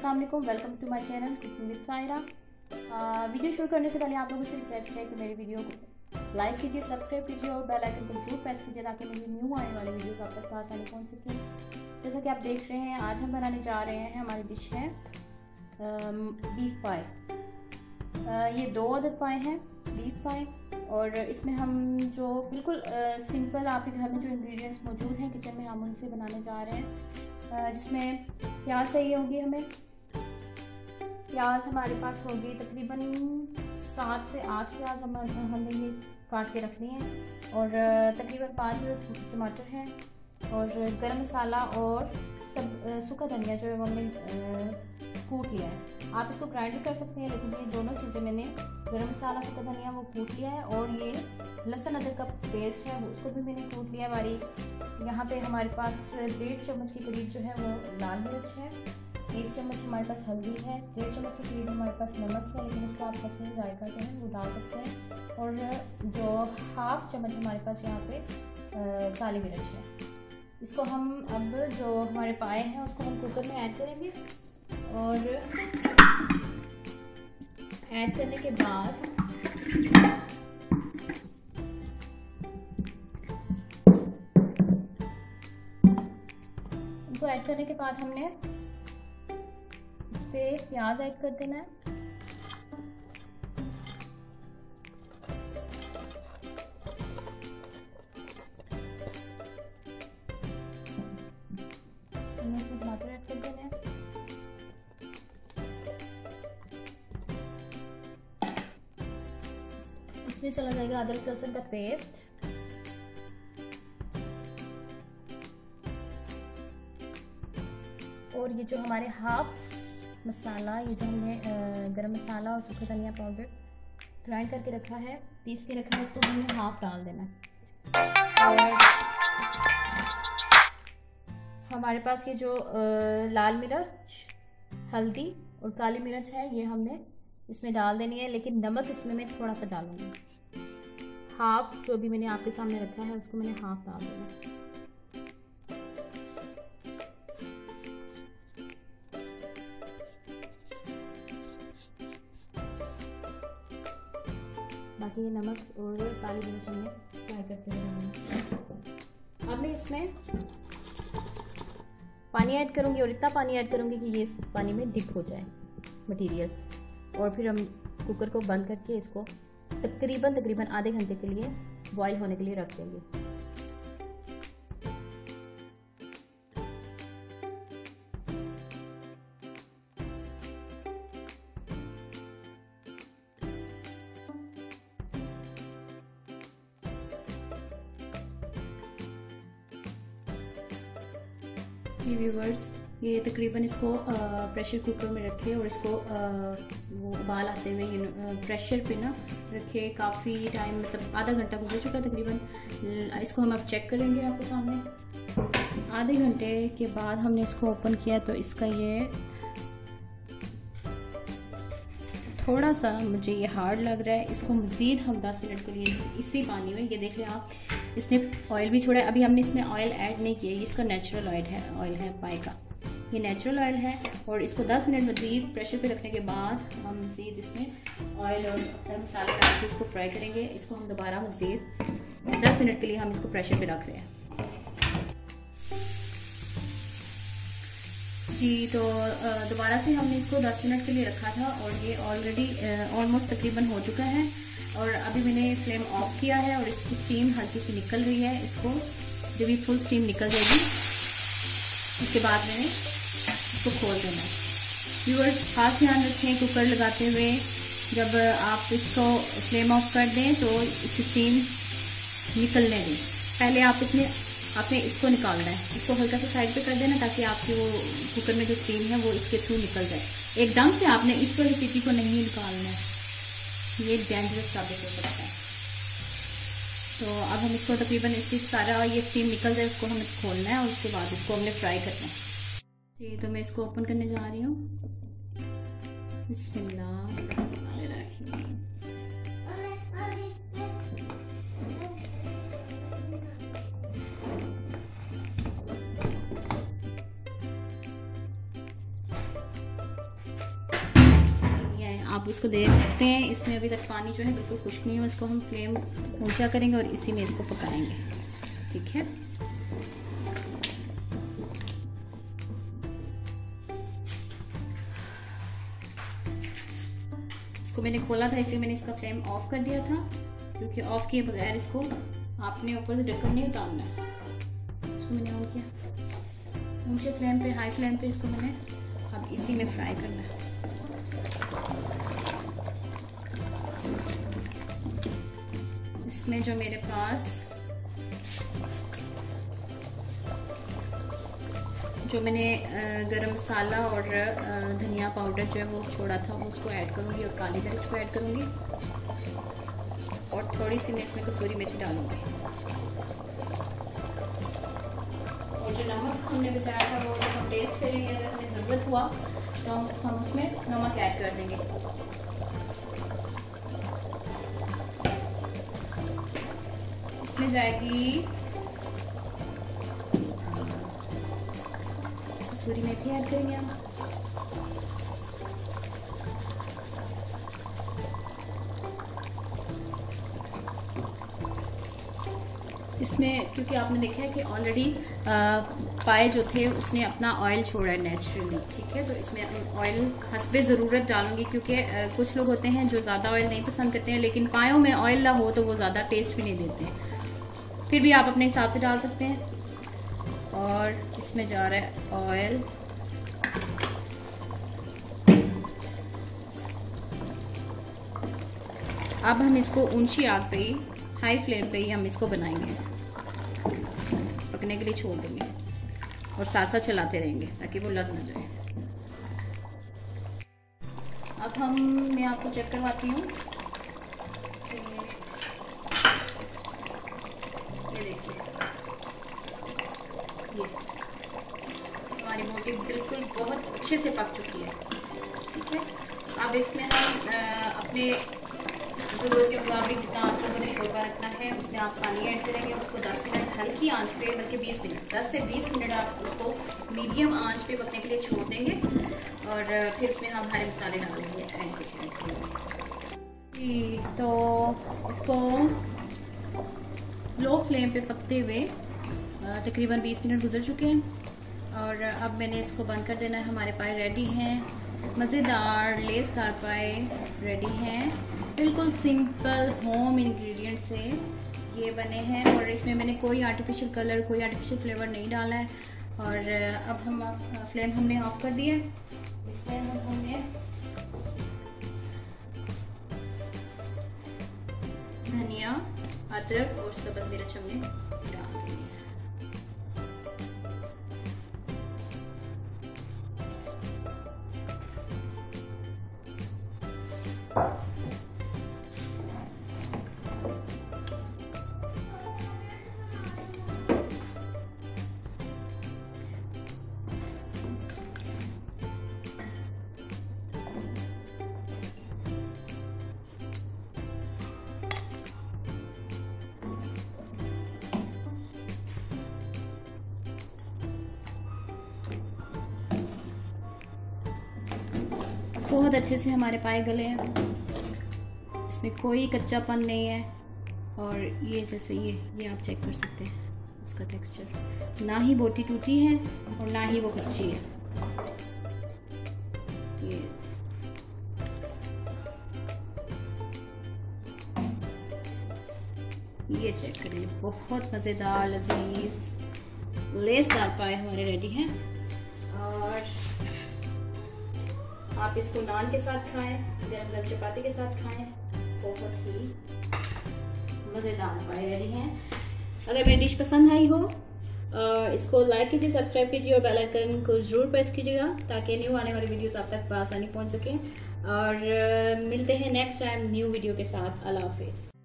अस्सलाम वालेकुम, welcome to my channel cooking with Saira. Video शुरू करने से पहले आप लोगों से रिक्वेस्ट है कि मेरी वीडियो को लाइक कीजिए, सब्सक्राइब कीजिए और बेल आइकन को जरूर प्रेस कीजिए ताकि मेरी न्यू आने वाली वीडियोस आप तक आसानी पहुंच सकें। जैसा कि आप देख रहे हैं, आज हम बनाने जा रहे हैं, हमारी डिश है बीफ पाई। ये 2 अदद पाए हैं बीफ पाई, और इसमें हम जो बिल्कुल सिंपल आपके घर में जो इंग्रेडिएंट्स मौजूद हैं किचन में, हम उनसे बनाने जा रहे हैं। जिसमें प्याज चाहिए होगी हमें। प्याज हमारे पास होगी तकरीबन 7 से 8 प्याज हमने ये काट के रखनी है, और तकरीबन 5 टमाटर हैं, और गरम मसाला और सब सूखा धनिया जो है वो हमने कूट लिया है। आप इसको ग्राइंड भी कर सकते हैं, लेकिन ये दोनों चीज़ें मैंने गरम मसाला सूखा धनिया वो कूट लिया है, और ये लहसुन अदरक का पेस्ट है उसको भी मैंने कूट लिया है बारीक। यहाँ पे हमारे पास 1.5 चम्मच के करीब जो है वो लाल मिर्च है, 1 चम्मच हमारे पास हल्दी है, 1.5 चम्मच के करीब हमारे पास नमक है, लेकिन उसको आप पसंद जायका जो है वो डाल सकते हैं, और जो 1/2 चम्मच हमारे पास यहाँ पे काली मिर्च है। इसको हम अब जो हमारे पाए हैं उसको हम कुकर में ऐड करेंगे, और ऐड करने के बाद इनको ऐड करने के बाद हमने इस पे प्याज ऐड कर देना है। इसमें टमाटर ऐड कर देना है। इसमें चला जाएगा अदरक लहसुन का पेस्ट, और ये जो हमारे हाफ मसाला, ये जो हमने गरम मसाला और सूखा धनिया पाउडर ग्राइंड करके रखा है, पीस के रखा है, इसको हमने हाफ डाल देना है। और हमारे पास ये जो लाल मिर्च, हल्दी और काली मिर्च है, ये हमने इसमें डाल देनी है, लेकिन नमक इसमें मैं थोड़ा सा डालूंगी। हाफ जो भी मैंने आपके सामने रखा है उसको मैंने हाफ डाल देना है। बाकी ये नमक और काली मिर्च हमने फ्राई करते हुए डालना। अब मैं इसमें पानी ऐड करूंगी, और इतना पानी ऐड करूंगी कि ये इस पानी में डिप हो जाए मटेरियल, और फिर हम कुकर को बंद करके इसको तकरीबन आधे घंटे के लिए बॉईल होने के लिए रख देंगे। व्यूवर्स, ये तकरीबन इसको प्रेशर कुकर में रखे, और इसको वो उबाल आते हुए प्रेशर पे ना रखे काफ़ी टाइम, मतलब आधा घंटा गुजर चुका तकरीबन। इसको हम अब चेक करेंगे आपके सामने। आधे घंटे के बाद हमने इसको ओपन किया तो इसका ये थोड़ा सा मुझे ये हार्ड लग रहा है। इसको मज़ीद हम 10 मिनट के लिए इसी पानी में, ये देख लें आप, इसने ऑयल भी छोड़ा है। अभी हमने इसमें ऑयल ऐड नहीं किया, इसका नेचुरल ऑयल है पाई का, ये नेचुरल ऑयल है। और इसको 10 मिनट मज़ीद प्रेशर पे रखने के बाद हम मज़ीद इसमें ऑयल और मसाले डाल के इसको फ्राई करेंगे। इसको हम दोबारा मज़ीद 10 मिनट के लिए हम इसको प्रेशर पे रख रहे हैं जी। तो दोबारा से हमने इसको 10 मिनट के लिए रखा था, और ये ऑलरेडी ऑलमोस्ट तकरीबन हो चुका है। और अभी मैंने फ्लेम ऑफ किया है, और इसकी स्टीम हल्की सी निकल रही है। इसको जब ये फुल स्टीम निकल जाएगी उसके बाद मैंने इसको खोल देना है। व्यूअर्स, खास ध्यान रखें कुकर लगाते हुए, जब आप इसको फ्लेम ऑफ कर दें तो इसकी स्टीम निकलने दें। पहले आपने इसको निकालना है, इसको हल्का सा साइड पे कर देना ताकि आपकी वो कुकर में जो स्टीम है वो इसके थ्रू निकल जाए। एकदम से आपने इस वाली सीटी को नहीं निकालना है, ये डेंजरस साबित हो सकता है। तो अब हम इसको तकरीबन इसकी सारा ये स्टीम निकल जाए उसको हमें खोलना है, और उसके बाद इसको हमने फ्राई करना है जी। तो मैं इसको ओपन करने जा रही हूँ। बिस्मिल्लाह। आप इसको देख सकते हैं इसमें अभी तक पानी जो है बिल्कुल खुश्क नहीं है। इसको हम फ्लेम ऊंचा करेंगे और इसी में इसको पकाएंगे, ठीक है। इसको मैंने खोला था इसलिए मैंने इसका फ्लेम ऑफ कर दिया था, क्योंकि ऑफ किए बगैर इसको आपने ऊपर से ढक्कन नहीं उतारना है। इसको मैंने ऑन किया ऊंचे फ्लेम पे, हाई फ्लेम पे इसको मैंने अब इसी में फ्राई करना है। इसमें जो मेरे पास जो मैंने गरम मसाला और धनिया पाउडर जो है वो छोड़ा था वो उसको ऐड करूँगी और काली मिर्च को ऐड करूँगी और थोड़ी सी मैं इसमें कसूरी मेथी डालूँगी। और जो नमक हमने बचाया था वो हम टेस्ट करेंगे, अगर हमें ज़रूरत हुआ तो हम उसमें नमक ऐड कर देंगे। इसमें जाएगी कसूरी मेथी ऐड करेंगे हम। इसमें क्योंकि आपने देखा है कि ऑलरेडी पाए जो थे उसने अपना ऑयल छोड़ा है नेचुरली, ठीक है। तो इसमें ऑयल हस्बे ज़रूरत डालूंगी, क्योंकि कुछ लोग होते हैं जो ज़्यादा ऑयल नहीं पसंद करते हैं, लेकिन पायों में ऑयल ना हो तो वो ज़्यादा टेस्ट भी नहीं देते हैं। फिर भी आप अपने हिसाब से डाल सकते हैं। और इसमें जा रहा है ऑयल। अब हम इसको ऊंची आग पे ही, हाई फ्लेम पे ही हम इसको बनाएंगे, पकने के लिए छोड़ देंगे और साथ साथ चलाते रहेंगे ताकि वो लग ना जाए। अब मैं आपको चेक करवाती हूँ। ये देखिए, ये हमारी बोटी बिल्कुल बहुत अच्छे से पक चुकी है, ठीक है। अब इसमें हम अपने ज़रूरत के मुताबिक जितना आप लोगों ने शोरबा रखना है उसमें आप पानी ऐड करेंगे। उसको 10 मिनट हल्की आंच पे, बल्कि 20 मिनट, 10 से 20 मिनट आप उसको मीडियम आंच पे पकने के लिए छोड़ देंगे और फिर उसमें हम हरे मसाले डालेंगे ऐड करेंगे। तो इसको लो फ्लेम पे पकते हुए तकरीबन 20 मिनट गुजर चुके हैं और अब मैंने इसको बंद कर देना है। हमारे पाए रेडी हैं, मज़ेदार लेसदार पाए रेडी हैं। बिल्कुल सिंपल होम इंग्रेडिएंट से ये बने हैं और इसमें मैंने कोई आर्टिफिशियल कलर, कोई आर्टिफिशियल फ्लेवर नहीं डाला है। और अब हम फ्लेम हमने ऑफ कर दिया है। इसमें हमने धनिया, अदरक और सब्ज़ मिर्च हमने डाल दी है। बहुत अच्छे से हमारे पाए गले हैं, इसमें कोई कच्चापन नहीं है। और ये जैसे ये आप चेक कर सकते हैं इसका टेक्सचर, ना ही बोटी टूटी है और ना ही वो कच्ची है। ये चेक करिए, बहुत मज़ेदार लजीज लेसदार पाए हमारे रेडी हैं। और आप इसको नान के साथ खाएं, गरम गरम चपाती के साथ खाएं, बहुत ही मज़ेदार पाए रेडी हैं। अगर मेरी डिश पसंद आई हो इसको लाइक कीजिए, सब्सक्राइब कीजिए और बेल आइकन को ज़रूर प्रेस कीजिएगा ताकि न्यू आने वाली वीडियोस आप तक आसानी पहुंच सके। और मिलते हैं नेक्स्ट टाइम न्यू वीडियो के साथ। अल्लाह हाफिज़।